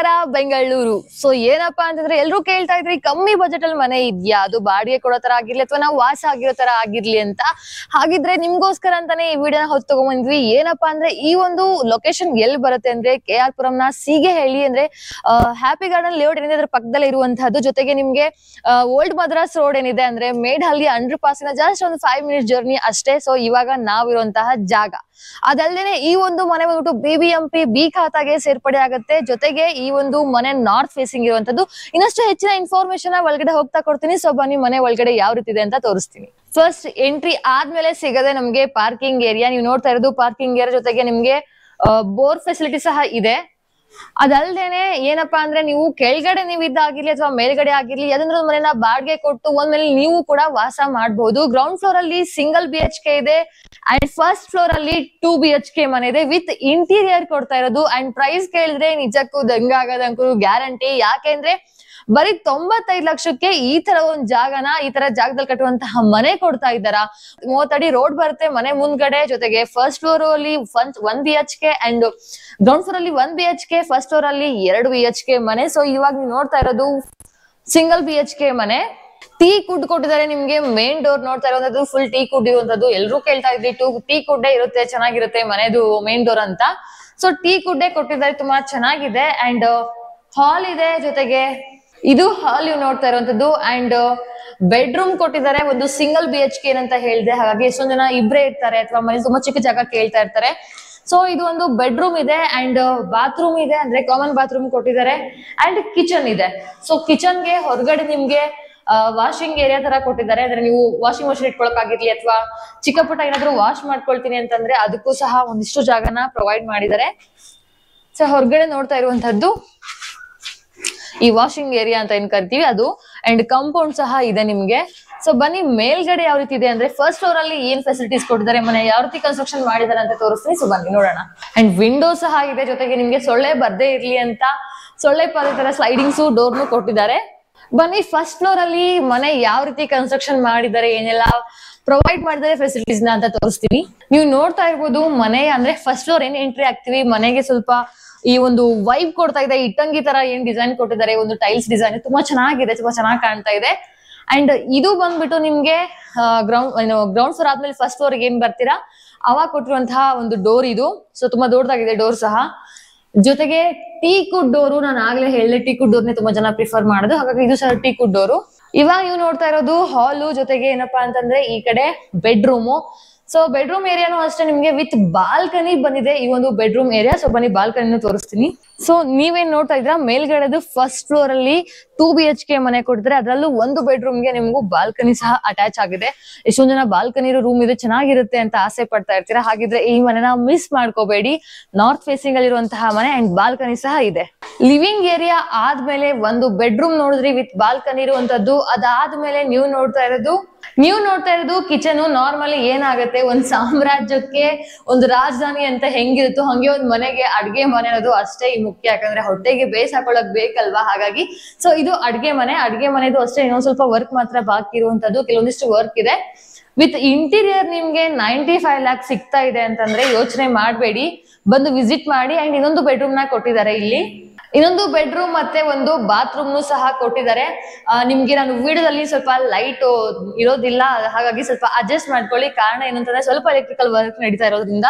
ನಮಸ್ಕಾರ ಬೆಂಗಳೂರು. ಸೊ ಏನಪ್ಪಾ ಅಂತಂದ್ರೆ ಎಲ್ರು ಕೇಳ್ತಾ ಇದ್ರಿ ಕಮ್ಮಿ ಬಜೆಟ್ ಅಲ್ಲಿ ಮನೆ ಇದ್ಯಾ, ಅದು ಬಾಡಿಗೆ ಕೊಡೋ ತರ ಆಗಿರ್ಲಿ ಅಥವಾ ನಾವು ವಾಸ ಆಗಿರೋ ತರ ಆಗಿರ್ಲಿ ಅಂತ. ಹಾಗಿದ್ರೆ ನಿಮ್ಗೋಸ್ಕರ ಅಂತಾನೆ ಈ ವಿಡಿಯೋನ ಹೊತ್ತು ತಗೊಂಡ್ಬಂದ್ವಿ. ಏನಪ್ಪಾ ಅಂದ್ರೆ ಈ ಒಂದು ಲೊಕೇಶನ್ ಎಲ್ಲಿ ಬರುತ್ತೆ ಅಂದ್ರೆ KR ಪುರಂ ನ ಸೀಗೆಹಳ್ಳಿ ಅಂದ್ರೆ ಹ್ಯಾಪಿ ಗಾರ್ಡನ್ ಲೇಔಟ್ ಏನಿದೆ ಅದ್ರ ಪಕ್ಕದಲ್ಲೇ ಇರುವಂತಹದ್ದು. ಜೊತೆಗೆ ನಿಮ್ಗೆ ಓಲ್ಡ್ ಮದ್ರಾಸ್ ರೋಡ್ ಏನಿದೆ ಅಂದ್ರೆ ಮೇಡ್ಹಳ್ಳಿ ಅಂಡರ್ ಪಾಸ್ ನ ಜಸ್ಟ್ ಒಂದು 5 ಮಿನಿಟ್ಸ್ ಜರ್ನಿ ಅಷ್ಟೇ. ಸೊ ಇವಾಗ ನಾವಿರುವಂತಹ ಜಾಗ ಅದಲ್ದೇನೆ ಈ ಒಂದು ಮನೆ ಬಂದ್ಬಿಟ್ಟು BBMP B ಖಾತಾಗೆ ಸೇರ್ಪಡೆ ಆಗುತ್ತೆ. ಜೊತೆಗೆ ಈ ಒಂದು ಮನೆ ನಾರ್ತ್ ಫೇಸಿಂಗ್ ಇರುವಂತದ್ದು. ಇನ್ನಷ್ಟು ಹೆಚ್ಚಿನ ಇನ್ಫಾರ್ಮೇಶನ್ ಒಳಗಡೆ ಹೋಗ್ತಾ ಕೊಡ್ತೀನಿ. ಸೊ ಬನ್ನಿ ಮನೆ ಒಳಗಡೆ ಯಾವ ರೀತಿ ಇದೆ ಅಂತ ತೋರಿಸ್ತೀನಿ. ಫಸ್ಟ್ ಎಂಟ್ರಿ ಆದ್ಮೇಲೆ ಸಿಗದೆ ನಮ್ಗೆ ಪಾರ್ಕಿಂಗ್ ಏರಿಯಾ. ನೀವು ನೋಡ್ತಾ ಇರೋದು ಪಾರ್ಕಿಂಗ್ ಏರಿಯಾ, ಜೊತೆಗೆ ನಿಮ್ಗೆ ಬೋರ್ ಫೆಸಿಲಿಟಿ ಸಹ ಇದೆ. ಅದಲ್ದೇನೆ ಏನಪ್ಪಾ ಅಂದ್ರೆ ನೀವು ಕೆಳಗಡೆ ನೀವು ಇದ್ದಾಗಿರ್ಲಿ ಅಥವಾ ಮೇಲ್ಗಡೆ ಆಗಿರ್ಲಿ ಯಾವ್ದಾದ್ರು ಮನೆನ ಬಾಡಿಗೆ ಕೊಟ್ಟು ಒಂದ್ಮೇಲೆ ನೀವು ಕೂಡ ವಾಸ ಮಾಡಬಹುದು. ಗ್ರೌಂಡ್ ಫ್ಲೋರ್ ಅಲ್ಲಿ ಸಿಂಗಲ್ BHK ಇದೆ ಅಂಡ್ ಫಸ್ಟ್ ಫ್ಲೋರ್ ಅಲ್ಲಿ 2 BHK ಮನೆ ಇದೆ ವಿತ್ ಇಂಟೀರಿಯರ್ ಕೊಡ್ತಾ ಇರೋದು. ಅಂಡ್ ಪ್ರೈಸ್ ಕೇಳಿದ್ರೆ ನಿಜಕ್ಕೂ ದಂಗಾಗದಂಕೂ ಗ್ಯಾರಂಟಿ. ಯಾಕೆಂದ್ರೆ ಬರೀ 95 ಲಕ್ಷಕ್ಕೆ ಈ ತರ ಒಂದ್ ಜಾಗನ ಈ ತರ ಜಾಗದಲ್ಲಿ ಕಟ್ಟುವಂತಹ ಮನೆ ಕೊಡ್ತಾ ಇದ್ದಾರ. 30 ಅಡಿ ರೋಡ್ ಬರುತ್ತೆ ಮನೆ ಮುಂದ್ಗಡೆ. ಜೊತೆಗೆ ಫಸ್ಟ್ ಫ್ಲೋರ್ ಅಲ್ಲಿ 1 BHK ಅಂಡ್ ಗ್ರೌಂಡ್ ಫ್ಲೋರ್ ಅಲ್ಲಿ 1 BHK, ಫಸ್ಟ್ ಫ್ಲೋರ್ ಅಲ್ಲಿ 2 BHK ಮನೆ. ಸೊ ಇವಾಗ ನೀವು ನೋಡ್ತಾ ಇರೋದು ಸಿಂಗಲ್ BHK ಮನೆ. ಟೀ ಕುಡ್ ಕೊಟ್ಟಿದ್ದಾರೆ ನಿಮ್ಗೆ. ಮೇನ್ ಡೋರ್ ನೋಡ್ತಾ ಇರೋದು ಫುಲ್ ಟೀ ಕುಡ್ ಇರುವಂತದ್ದು. ಎಲ್ರು ಕೇಳ್ತಾ ಇದ್ರಿ ಟೀ ಕುಡ್ಡೇ ಇರುತ್ತೆ ಚೆನ್ನಾಗಿರುತ್ತೆ ಮನೆದು ಮೇನ್ ಡೋರ್ ಅಂತ. ಸೊ ಟೀ ಕುಡ್ಡೇ ಕೊಟ್ಟಿದ್ದಾರೆ, ತುಂಬಾ ಚೆನ್ನಾಗಿದೆ. ಅಂಡ್ ಹಾಲ್ ಇದೆ, ಜೊತೆಗೆ ಇದು ಹಾಲ್ ನೀವು ನೋಡ್ತಾ ಇರುವಂತದ್ದು. ಅಂಡ್ ಬೆಡ್ರೂಮ್ ಕೊಟ್ಟಿದ್ದಾರೆ, ಒಂದು ಸಿಂಗಲ್ BHK ಅಂತ ಹೇಳಿದೆ. ಹಾಗಾಗಿ ಎಷ್ಟೊಂದ್ ಜನ ಇಬ್ರೇ ಇರ್ತಾರೆ ಅಥವಾ ಮನೆ ತುಂಬಾ ಚಿಕ್ಕ ಜಾಗ ಕೇಳ್ತಾ ಇರ್ತಾರೆ. ಸೊ ಇದು ಒಂದು ಬೆಡ್ರೂಮ್ ಇದೆ ಅಂಡ್ ಬಾತ್ರೂಮ್ ಇದೆ, ಅಂದ್ರೆ ಕಾಮನ್ ಬಾತ್ರೂಮ್ ಕೊಟ್ಟಿದ್ದಾರೆ. ಅಂಡ್ ಕಿಚನ್ ಇದೆ. ಸೊ ಕಿಚನ್ಗೆ ಹೊರಗಡೆ ನಿಮ್ಗೆ ವಾಷಿಂಗ್ ಏರಿಯಾ ತರ ಕೊಟ್ಟಿದ್ದಾರೆ. ಅಂದ್ರೆ ನೀವು ವಾಷಿಂಗ್ ಮಷಿನ್ ಇಟ್ಕೊಳಕ್ಕಾಗಿರ್ಲಿ ಅಥವಾ ಚಿಕ್ಕ ಪುಟ್ಟ ಏನಾದ್ರು ವಾಶ್ ಮಾಡ್ಕೊಳ್ತೀನಿ ಅಂತಂದ್ರೆ ಅದಕ್ಕೂ ಸಹ ಒಂದಿಷ್ಟು ಜಾಗನ ಪ್ರೊವೈಡ್ ಮಾಡಿದ್ದಾರೆ. ಸೊ ಹೊರಗಡೆ ನೋಡ್ತಾ ಇರುವಂತದ್ದು ಈ ವಾಷಿಂಗ್ ಏರಿಯಾ ಅಂತ ಏನ್ ಕರಿತೀವಿ ಅದು. ಅಂಡ್ ಕಾಂಪೌಂಡ್ ಸಹ ಇದೆ ನಿಮ್ಗೆ. ಸೊ ಬನ್ನಿ ಮೇಲ್ಗಡೆ ಯಾವ ರೀತಿ ಇದೆ ಅಂದ್ರೆ ಫಸ್ಟ್ ಫ್ಲೋರ್ ಅಲ್ಲಿ ಏನ್ ಫೆಸಿಲಿಟೀಸ್ ಕೊಟ್ಟಿದ್ದಾರೆ, ಮನೆ ಯಾವ ರೀತಿ ಕನ್ಸ್ಟ್ರಕ್ಷನ್ ಮಾಡಿದ್ದಾರೆ ಅಂತ ತೋರಿಸ್ತೀನಿ. ಸೊ ಬನ್ನಿ ನೋಡೋಣ. ಅಂಡ್ ವಿಂಡೋ ಸಹ ಇದೆ, ಜೊತೆಗೆ ನಿಮ್ಗೆ ಸೊಳ್ಳೆ ಬರ್ದೇ ಇರ್ಲಿ ಅಂತ ಸೊಳ್ಳೆ ತರ ಸ್ಲೈಡಿಂಗ್ಸ್ ಡೋರ್ನು ಕೊಟ್ಟಿದ್ದಾರೆ. ಬನ್ನಿ ಫಸ್ಟ್ ಫ್ಲೋರ್ ಅಲ್ಲಿ ಮನೆ ಯಾವ ರೀತಿ ಕನ್ಸ್ಟ್ರಕ್ಷನ್ ಮಾಡಿದ್ದಾರೆ, ಏನೆಲ್ಲ ಪ್ರೊವೈಡ್ ಮಾಡಿದ್ದಾರೆ ಫೆಸಿಲಿಟೀಸ್ ನ ಅಂತ ತೋರಿಸ್ತೀನಿ. ನೀವು ನೋಡ್ತಾ ಇರ್ಬೋದು ಮನೆ ಅಂದ್ರೆ ಫಸ್ಟ್ ಫ್ಲೋರ್ ಏನ್ ಎಂಟ್ರಿ ಆಗ್ತೀವಿ ಮನೆಗೆ ಸ್ವಲ್ಪ ಈ ಒಂದು ವೈಬ್ ಕೊಡ್ತಾ ಇದೆ. ಇಟ್ಟಂಗಿ ತರ ಏನ್ ಡಿಸೈನ್ ಕೊಟ್ಟಿದ್ದಾರೆ, ಒಂದು ಟೈಲ್ಸ್ ಡಿಸೈನ್ ತುಂಬಾ ಚೆನ್ನಾಗಿದೆ, ತುಂಬಾ ಚೆನ್ನಾಗಿ ಕಾಣ್ತಾ ಇದೆ. ಅಂಡ್ ಇದು ಬಂದ್ಬಿಟ್ಟು ನಿಮ್ಗೆ ಗ್ರೌಂಡ್ ಫ್ಲೋರ್ ಆದ್ಮೇಲೆ ಫಸ್ಟ್ ಫ್ಲೋರ್ ಏನ್ ಬರ್ತೀರಾ ಅವಾಗ ಕೊಟ್ಟಿರುವಂತಹ ಒಂದು ಡೋರ್ ಇದು. ಸೊ ತುಂಬಾ ದೊಡ್ಡದಾಗಿದೆ ಡೋರ್ ಸಹ. ಜೊತೆಗೆ ಟೀ ಕುಡ್ ಡೋರು, ನಾನು ಆಗ್ಲೇ ಹೇಳಿದೆ ಟೀ ಕುಡ್ ಡೋರ್ನೇ ತುಂಬಾ ಜನ ಪ್ರಿಫರ್ ಮಾಡೋದು, ಹಾಗಾಗಿ ಇದು ಸಹ ಟೀ ಕುಡ್ ಡೋರು. ಇವಾಗ ನೀವು ನೋಡ್ತಾ ಇರೋದು ಹಾಲು, ಜೊತೆಗೆ ಏನಪ್ಪಾ ಅಂತಂದ್ರೆ ಈ ಕಡೆ ಬೆಡ್ರೂಮು. ಸೊ ಬೆಡ್ರೂಮ್ ಏರಿಯಾನು ಅಷ್ಟೇ ನಿಮ್ಗೆ ವಿತ್ ಬಾಲ್ಕನಿ ಬಂದಿದೆ ಈ ಒಂದು ಬೆಡ್ರೂಮ್ ಏರಿಯಾ. ಸೊ ಬನ್ನಿ ಬಾಲ್ಕನಿನೂ ತೋರಿಸ್ತೀನಿ. ಸೊ ನೀವೇನ್ ನೋಡ್ತಾ ಇದ್ರ ಮೇಲ್ಗಡೆದು ಫಸ್ಟ್ ಫ್ಲೋರ್ ಅಲ್ಲಿ 2 BHK ಮನೆ ಕೊಡ್ತಾರೆ. ಅದರಲ್ಲೂ ಒಂದು ಬೆಡ್ರೂಮ್ ಗೆ ನಿಮ್ಗೂ ಬಾಲ್ಕನಿ ಸಹ ಅಟ್ಯಾಚ್ ಆಗಿದೆ. ಎಷ್ಟೊಂದ್ ಜನ ಬಾಲ್ಕನಿ ರೂಮ್ ಇದೆ ಚೆನ್ನಾಗಿರುತ್ತೆ ಅಂತ ಆಸೆ ಪಡ್ತಾ ಇರ್ತೀರಾ. ಹಾಗಿದ್ರೆ ಈ ಮನೆನ ಮಿಸ್ ಮಾಡ್ಕೋಬೇಡಿ. ನಾರ್ತ್ ಫೇಸಿಂಗ್ ಅಲ್ಲಿ ಇರುವಂತಹ ಮನೆ ಅಂಡ್ ಬಾಲ್ಕನಿ ಸಹ ಇದೆ. ಲಿವಿಂಗ್ ಏರಿಯಾ ಆದ್ಮೇಲೆ ಒಂದು ಬೆಡ್ರೂಮ್ ನೋಡಿದ್ರಿ ವಿತ್ ಬಾಲ್ಕನಿ ಇರುವಂತದ್ದು. ಅದಾದ್ಮೇಲೆ ನೀವು ನೋಡ್ತಾ ಇರೋದು ಕಿಚನ್. ನಾರ್ಮಲಿ ಏನಾಗುತ್ತೆ ಒಂದ್ ಸಾಮ್ರಾಜ್ಯಕ್ಕೆ ಒಂದು ರಾಜಧಾನಿ ಅಂತ ಹೆಂಗಿರುತ್ತೋ ಹಂಗೆ ಒಂದ್ ಮನೆಗೆ ಅಡ್ಗೆ ಮನೆ ಅನ್ನೋದು ಅಷ್ಟೇ ಮುಖ್ಯ. ಯಾಕಂದ್ರೆ ಹೊಟ್ಟೆಗೆ ಬೇಸ್ ಹಾಕೊಳಕ್ ಬೇಕಲ್ವಾ, ಹಾಗಾಗಿ ಸೊ ಇದು ಅಡ್ಗೆ ಮನೆದು ಅಷ್ಟೇ. ಇನ್ನೊಂದ್ ಸ್ವಲ್ಪ ವರ್ಕ್ ಮಾತ್ರ ಬಾಕಿ ಇರುವಂತದ್ದು, ಕೆಲವೊಂದಿಷ್ಟು ವರ್ಕ್ ಇದೆ. ವಿತ್ ಇಂಟೀರಿಯರ್ ನಿಮ್ಗೆ 95 lakhs ಸಿಗ್ತಾ ಇದೆ ಅಂತಂದ್ರೆ ಯೋಚನೆ ಮಾಡ್ಬೇಡಿ, ಬಂದು ವಿಸಿಟ್ ಮಾಡಿ. ಅಂಡ್ ಇನ್ನೊಂದು ಬೆಡ್ರೂಮ್ ನ ಕೊಟ್ಟಿದ್ದಾರೆ ಇಲ್ಲಿ. ಇನ್ನೊಂದು ಬೆಡ್ರೂಮ್ ಮತ್ತೆ ಒಂದು ಬಾತ್ರೂಮ್ ಸಹ ಕೊಟ್ಟಿದ್ದಾರೆ. ನಿಮ್ಗೆ ನಾನು ವಿಡಿಯೋದಲ್ಲಿ ಸ್ವಲ್ಪ ಲೈಟ್ ಇರೋದಿಲ್ಲ, ಹಾಗಾಗಿ ಸ್ವಲ್ಪ ಅಡ್ಜಸ್ಟ್ ಮಾಡ್ಕೊಳ್ಳಿ. ಕಾರಣ ಏನಂತಂದ್ರೆ ಸ್ವಲ್ಪ ಎಲೆಕ್ಟ್ರಿಕಲ್ ವರ್ಕ್ ನಡೀತಾ ಇರೋದ್ರಿಂದ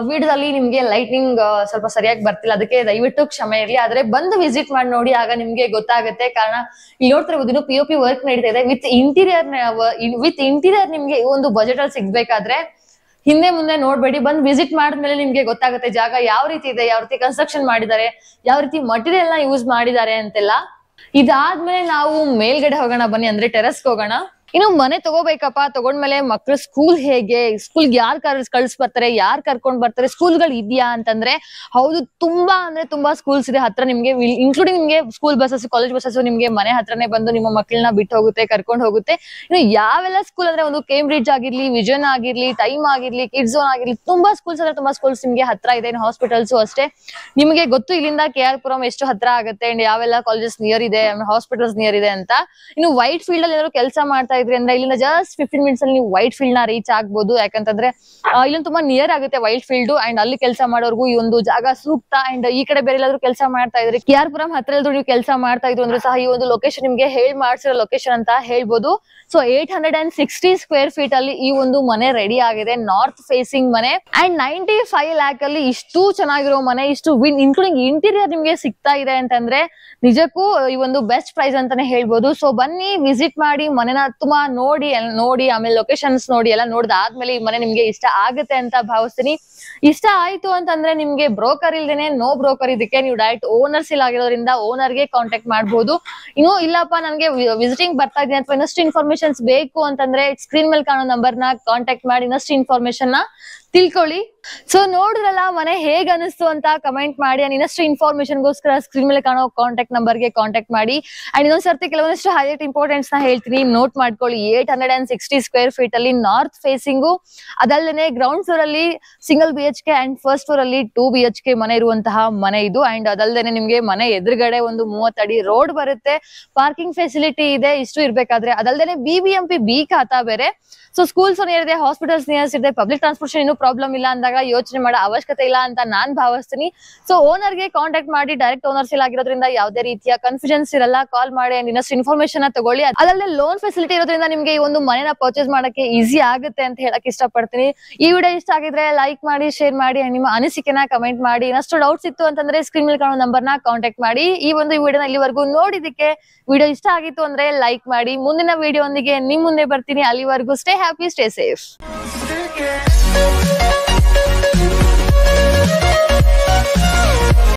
ವಿಡಿಯೋದಲ್ಲಿ ನಿಮ್ಗೆ ಲೈಟಿಂಗ್ ಸ್ವಲ್ಪ ಸರಿಯಾಗಿ ಬರ್ತಿಲ್ಲ, ಅದಕ್ಕೆ ದಯವಿಟ್ಟು ಕ್ಷಮೆ ಇರಲಿ. ಆದ್ರೆ ಬಂದು ವಿಸಿಟ್ ಮಾಡಿ ನೋಡಿ, ಆಗ ನಿಮ್ಗೆ ಗೊತ್ತಾಗುತ್ತೆ. ಕಾರಣ ಇಲ್ಲಿ ನೋಡ್ತಿರ್ಬೋದು ಇನ್ನು POP ವರ್ಕ್ ನಡೀತಾ ಇದೆ ವಿತ್ ಇಂಟೀರಿಯರ್. ನಿಮ್ಗೆ ಈ ಒಂದು ಬಜೆಟ್ ಅಲ್ಲಿ ಸಿಗ್ಬೇಕಾದ್ರೆ ಹಿಂದೆ ಮುಂದೆ ನೋಡ್ಬೇಡಿ, ಬಂದು ವಿಸಿಟ್ ಮಾಡಿದ್ಮೇಲೆ ನಿಮ್ಗೆ ಗೊತ್ತಾಗುತ್ತೆ ಜಾಗ ಯಾವ ರೀತಿ ಇದೆ, ಯಾವ ರೀತಿ ಕನ್ಸ್ಟ್ರಕ್ಷನ್ ಮಾಡಿದ್ದಾರೆ, ಯಾವ ರೀತಿ ಮಟೀರಿಯಲ್ ನ ಯೂಸ್ ಮಾಡಿದ್ದಾರೆ ಅಂತೆಲ್ಲ. ಇದಾದ್ಮೇಲೆ ನಾವು ಮೇಲ್ಗಡೆ ಹೋಗೋಣ ಬನ್ನಿ, ಅಂದ್ರೆ ಟೆರಸ್ಗೆ ಹೋಗೋಣ. ಇನ್ನು ಮನೆ ತಗೋಬೇಕಪ್ಪ, ತಗೊಂಡ್ಮೇಲೆ ಮಕ್ಳು ಸ್ಕೂಲ್ ಹೇಗೆ, ಸ್ಕೂಲ್ಗೆ ಯಾರು ಕಳ್ಸಿ ಬರ್ತಾರೆ, ಯಾರು ಕರ್ಕೊಂಡ್ ಬರ್ತಾರೆ, ಸ್ಕೂಲ್ಗಳು ಇದೆಯಾ ಅಂತಂದ್ರೆ ಹೌದು, ತುಂಬಾ ಅಂದ್ರೆ ತುಂಬಾ ಸ್ಕೂಲ್ಸ್ ಇದೆ ಹತ್ರ ನಿಮ್ಗೆ. ಇನ್ಕ್ಲೂಡಿಂಗ್ ನಿಮ್ಗೆ ಸ್ಕೂಲ್ ಬಸ್ಸಸ್, ಕಾಲೇಜ್ ಬಸ್ಸಸ್ ನಿಮ್ಗೆ ಮನೆ ಹತ್ರನೇ ಬಂದು ನಿಮ್ಮ ಮಕ್ಕಳನ್ನ ಬಿಟ್ಟು ಹೋಗುತ್ತೆ, ಕರ್ಕೊಂಡು ಹೋಗುತ್ತೆ. ಇನ್ನು ಯಾವೆಲ್ಲ ಸ್ಕೂಲ್ ಅಂದ್ರೆ ಒಂದು ಕೇಂಬ್ರಿಡ್ಜ್ ಆಗಿರ್ಲಿ, ವಿಜನ್ ಆಗಿರ್ಲಿ, ಟೈಮ್ ಆಗಿರ್ಲಿ, ಕಿಡ್ಸ್ ಝೋನ್ ಆಗಿರ್ಲಿ, ತುಂಬಾ ಸ್ಕೂಲ್ಸ್ ಅಂದ್ರೆ ತುಂಬಾ ಸ್ಕೂಲ್ಸ್ ನಿಮ್ಗೆ ಹತ್ರ ಇದೆ. ಇನ್ನು ಹಾಸ್ಪಿಟಲ್ಸ್ ಅಷ್ಟೇ ನಿಮ್ಗೆ ಗೊತ್ತು ಇಲ್ಲಿಂದ KR ಪುರಂ ಎಷ್ಟು ಹತ್ರ ಆಗುತ್ತೆ ಅಂಡ್ ಯಾವೆಲ್ಲ ಕಾಲೇಜಸ್ ನಿಯರ್ ಇದೆ, ಹಾಸ್ಪಿಟಲ್ಸ್ ನಿಯರ್ ಇದೆ ಅಂತ. ಇನ್ನು ವೈಟ್ ಫೀಲ್ಡ್ ಅಲ್ಲಿ ಏನಾದ್ರು ಕೆಲಸ ಮಾಡ್ತಾ ಇದ್ರಿ ಅಂದ್ರೆ ಇಲ್ಲಿಂದ ಜಸ್ಟ್ 15 ಮಿನಿಟ್ಸ್ ಅಲ್ಲಿ ನೀವು ವೈಟ್ ಫೀಲ್ಡ್ ನ ರೀಚ್ ಆಗ್ಬೋದು. ಯಾಕಂತಂದ್ರೆ ಇಲ್ಲೊಂದು ತುಂಬಾ ನಿಯರ್ ಆಗುತ್ತೆ ವೈಟ್ ಫೀಲ್ಡ್ ಅಂಡ್ ಅಲ್ಲಿ ಕೆಲಸ ಮಾಡೋರ್ಗು ಈ ಒಂದು ಜಾಗ ಸೂಕ್ತ. ಅಂಡ್ ಈ ಕಡೆ ಬೇರೆ ಎಲ್ಲಾದ್ರೂ ಕೆಲಸ ಮಾಡ್ತಾ ಇದ್ರಿ, KR ಪುರಂ ಹತ್ರ ಎಲ್ಲರೂ ನೀವು ಕೆಲಸ ಮಾಡ್ತಾ ಇದ್ರು ಅಂದ್ರೆ ಸಹ ಈ ಒಂದು ಲೊಕೇಶನ್ ನಿಮ್ಗೆ ಮಾಡ್ಸಿರೋ ಲೊಕೇಶನ್ ಅಂತ ಹೇಳ್ಬೋದು. ಸೊ 860 ಸ್ಕ್ವೇರ್ ಫೀಟ್ ಅಲ್ಲಿ ಈ ಒಂದು ಮನೆ ರೆಡಿ ಆಗಿದೆ, ನಾರ್ತ್ ಫೇಸಿಂಗ್ ಮನೆ ಅಂಡ್ 95 ಲ್ಯಾಕ್ ಅಲ್ಲಿ ಇಷ್ಟು ಚೆನ್ನಾಗಿರೋ ಮನೆ, ಇಷ್ಟು ಇನ್ಕ್ಲೂಡಿಂಗ್ ಇಂಟೀರಿಯರ್ ನಿಮ್ಗೆ ಸಿಗ್ತಾ ಇದೆ ಅಂತಂದ್ರೆ ನಿಜಕ್ಕೂ ಈ ಒಂದು ಬೆಸ್ಟ್ ಪ್ರೈಸ್ ಅಂತಾನೆ ಹೇಳ್ಬೋದು. ಸೊ ಬನ್ನಿ ವಿಸಿಟ್ ಮಾಡಿ ಮನೆನ ತುಂಬಾ ನೋಡಿ ಆಮೇಲೆ ಲೊಕೇಶನ್ಸ್ ನೋಡಿ ಎಲ್ಲ ನೋಡ್ದಾದ್ಮೇಲೆ ಈ ಮನೆ ನಿಮ್ಗೆ ಇಷ್ಟ ಆಗುತ್ತೆ ಅಂತ ಭಾವಿಸ್ತೀನಿ. ಇಷ್ಟ ಆಯ್ತು ಅಂತಂದ್ರೆ ನಿಮ್ಗೆ ಬ್ರೋಕರ್ ಇಲ್ದೇನೆ, ನೋ ಬ್ರೋಕರ್ ಇದಕ್ಕೆ ನೀವು ಡೈರೆಕ್ಟ್ ಓನರ್ಸ್ ಇಲ್ಲ ಆಗಿರೋದ್ರಿಂದ ಓನರ್ ಗೆ ಕಾಂಟ್ಯಾಕ್ಟ್ ಮಾಡಬಹುದು. ಇನ್ನು ಇಲ್ಲಪ್ಪ ನನ್ಗೆ ವಿಸಿಟಿಂಗ್ ಬರ್ತಾ ಇದೀನಿ ಅಥವಾ ಇನ್ನಷ್ಟು ಇನ್ಫಾರ್ಮೇಶನ್ಸ್ ಬೇಕು ಅಂತಂದ್ರೆ ಸ್ಕ್ರೀನ್ ಮೇಲೆ ಕಾಣೋ ನಂಬರ್ ನ ಕಾಂಟ್ಯಾಕ್ಟ್ ಮಾಡಿ ಇನ್ನಷ್ಟು ಇನ್ಫಾರ್ಮೇಶನ್ ನ ತಿಳ್ಕೊಳ್ಳಿ. ಸೊ ನೋಡಿದ್ರಲ್ಲ ಮನೆ ಹೇಗ್ ಅನಿಸ್ತು ಅಂತ ಕಮೆಂಟ್ ಮಾಡಿ. ಇನ್ನಷ್ಟು ಇನ್ಫಾರ್ಮೇಶನ್ಗೋಸ್ಕರ ಸ್ಕ್ರೀನ್ ಮೇಲೆ ಕಾಣೋ ಕಾಂಟ್ಯಾಕ್ಟ್ ನಂಬರ್ಗೆ ಕಾಂಟ್ಯಾಕ್ಟ್ ಮಾಡಿ. ಅಂಡ್ ಇನ್ನೊಂದ್ಸರ್ತಿ ಕೆಲವೊಂದಿಷ್ಟು ಹೈಲೈಟ್ ಇಂಪಾರ್ಟೆನ್ಸ್ ನ ಹೇಳ್ತೀನಿ, ನೋಟ್ ಮಾಡ್ಕೊಳ್ಳಿ. 860 ಸ್ಕ್ವೇರ್ ಫೀಟ್ ಅಲ್ಲಿ ನಾರ್ತ್ ಫೇಸಿಂಗು, ಅದಲ್ಲದೆ ಗ್ರೌಂಡ್ ಫ್ಲೋರ್ ಅಲ್ಲಿ single BHK and first floor ಅಲ್ಲಿ 2 BHK ಮನೆ ಇರುವಂತಹ ಮನೆ ಇದು. ಅಂಡ್ ಅದಲ್ಲದೆ ನಿಮ್ಗೆ ಮನೆ ಎದುರುಗಡೆ ಒಂದು 30 ಅಡಿ ರೋಡ್ ಬರುತ್ತೆ, ಪಾರ್ಕಿಂಗ್ ಫೆಸಿಲಿಟಿ ಇದೆ. ಇಷ್ಟು ಇರ್ಬೇಕಾದ್ರೆ ಅದಲ್ಲದೆ BBMP B ಖಾತಾ ಬೇರೆ. ಸೊ ಸ್ಕೂಲ್ಸ್ ನಿಯರ್ ಇದೆ, ಹಾಸ್ಪಿಟಲ್ಸ್ ನಿಯರ್ಸ್ ಇದೆ, ಪಬ್ಲಿಕ್ ಟ್ರಾನ್ಸ್ಪೋರ್ಟೇಷನ್ ಇನ್ನೂ ಪ್ರಾಬ್ಲಮ್ ಇಲ್ಲ ಅಂದಾಗ ಯೋಚನೆ ಮಾಡೋ ಅವಶ್ಯಕತೆ ಇಲ್ಲ ಅಂತ ನಾನ್ ಭಾವಿಸ್ತೀನಿ. ಸೊ ಓನರ್ಗೆ ಕಾಂಟ್ಯಾಕ್ಟ್ ಮಾಡಿ, ಡೈರೆಕ್ಟ್ ಓನರ್ಸ್ ಇಲ್ಲ ಆಗಿರೋದ್ರಿಂದ ಯಾವುದೇ ರೀತಿಯ ಕನ್ಫ್ಯೂಷನ್ಸ್ ಇರಲ್ಲ. ಕಾಲ್ ಮಾಡಿ ಇನ್ನಷ್ಟು ಇನ್ಫಾರ್ಮೇಶನ್ ತಗೊಳ್ಳಿ. ಅದಲ್ಲದೆ ಲೋನ್ ಫೆಸಿಲಿಟಿ ಇರೋದ್ರಿಂದ ನಿಮ್ಗೆ ಈ ಒಂದು ಮನೆನ ಪರ್ಚೇಸ್ ಮಾಡಕ್ಕೆ ಈಸಿ ಆಗುತ್ತೆ ಅಂತ ಹೇಳಕ್ ಇಷ್ಟಪಡ್ತೀನಿ. ಈ ವಿಡಿಯೋ ಇಷ್ಟ ಆಗಿದ್ರೆ ಲೈಕ್ ಮಾಡಿ, ಶೇರ್ ಮಾಡಿ, ನಿಮ್ಮ ಅನಿಸಿಕೆನ ಕಮೆಂಟ್ ಮಾಡಿ. ಇನ್ನಷ್ಟು ಡೌಟ್ಸ್ ಇತ್ತು ಅಂತಂದ್ರೆ ಸ್ಕ್ರೀನ್ ಮೇಲೆ ಕಾಣೋ ನಂಬರ್ ನ ಕಾಂಟ್ಯಾಕ್ಟ್ ಮಾಡಿ. ಈ ಒಂದು ವಿಡಿಯೋನ ಇಲ್ಲಿವರೆಗೂ ನೋಡಿದಕ್ಕೆ, ವಿಡಿಯೋ ಇಷ್ಟ ಆಗಿತ್ತು ಅಂದ್ರೆ ಲೈಕ್ ಮಾಡಿ. ಮುಂದಿನ ವಿಡಿಯೋ ಒಂದಿಗೆ ನಿಮ್ ಮುಂದೆ ಬರ್ತೀನಿ. ಅಲ್ಲಿವರೆಗೂ ಸ್ಟೇ happy, stay safe.